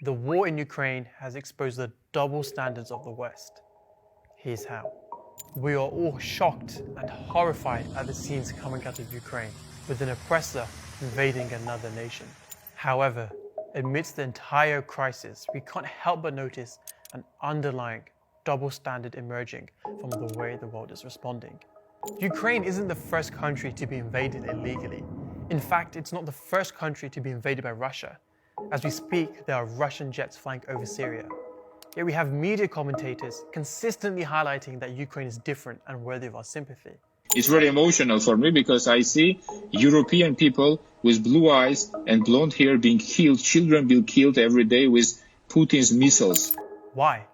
The war in Ukraine has exposed the double standards of the West. Here's how. We are all shocked and horrified at the scenes coming out of Ukraine, with an oppressor invading another nation. However, amidst the entire crisis, we can't help but notice an underlying double standard emerging from the way the world is responding. Ukraine isn't the first country to be invaded illegally. In fact, it's not the first country to be invaded by Russia. As we speak, there are Russian jets flying over Syria. Yet we have media commentators consistently highlighting that Ukraine is different and worthy of our sympathy. It's very emotional for me because I see European people with blue eyes and blonde hair being killed, children being killed every day with Putin's missiles. Why?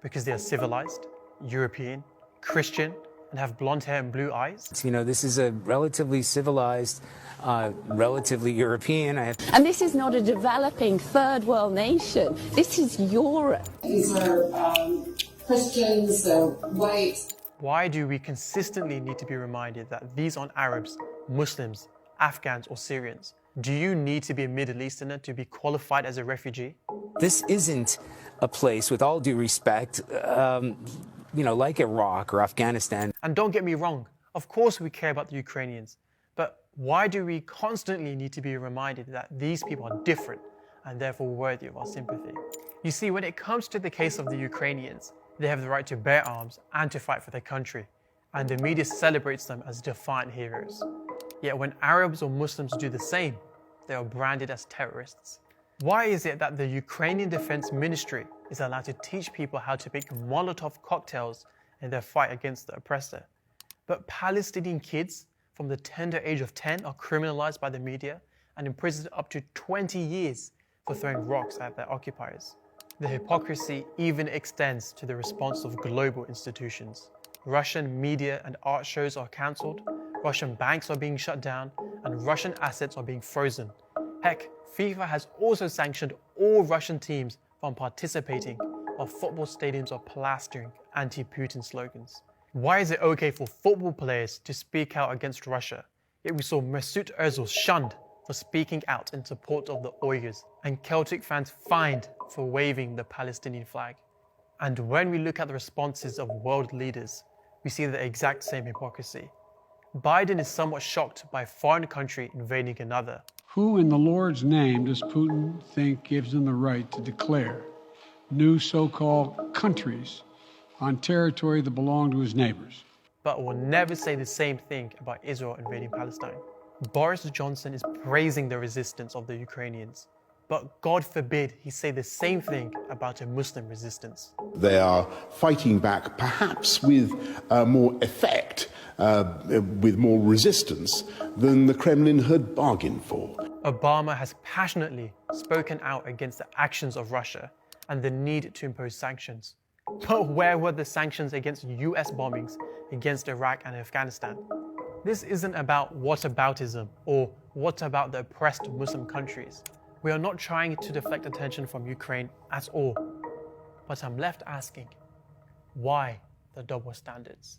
Because they are civilized, European, Christian, and have blonde hair and blue eyes? You know, this is a relatively civilized, relatively European. And this is not a developing third world nation. This is Europe. These are Christians, white. Why do we consistently need to be reminded that these aren't Arabs, Muslims, Afghans, or Syrians? Do you need to be a Middle Easterner to be qualified as a refugee? This isn't a place, with all due respect, like Iraq or Afghanistan. And don't get me wrong, of course we care about the Ukrainians, but why do we constantly need to be reminded that these people are different and therefore worthy of our sympathy? You see, when it comes to the case of the Ukrainians, they have the right to bear arms and to fight for their country, and the media celebrates them as defiant heroes. Yet when Arabs or Muslims do the same, they are branded as terrorists. Why is it that the Ukrainian Defense Ministry is allowed to teach people how to make Molotov cocktails in their fight against the oppressor, but Palestinian kids from the tender age of 10 are criminalized by the media and imprisoned up to 20 years for throwing rocks at their occupiers? The hypocrisy even extends to the response of global institutions. Russian media and art shows are cancelled, Russian banks are being shut down, and Russian assets are being frozen. Heck, FIFA has also sanctioned all Russian teams from participating, while football stadiums are plastering anti-Putin slogans. Why is it okay for football players to speak out against Russia, yet we saw Mesut Ozil shunned for speaking out in support of the Uyghurs, and Celtic fans fined for waving the Palestinian flag? And when we look at the responses of world leaders, we see the exact same hypocrisy. Biden is somewhat shocked by a foreign country invading another. Who in the Lord's name does Putin think gives him the right to declare new so-called countries on territory that belong to his neighbors? But will never say the same thing about Israel invading Palestine. Boris Johnson is praising the resistance of the Ukrainians, but God forbid he say the same thing about a Muslim resistance. They are fighting back, perhaps with more effect, with more resistance than the Kremlin had bargained for. Obama has passionately spoken out against the actions of Russia and the need to impose sanctions. But where were the sanctions against US bombings against Iraq and Afghanistan? This isn't about whataboutism or what about the oppressed Muslim countries. We are not trying to deflect attention from Ukraine at all. But I'm left asking, why the double standards?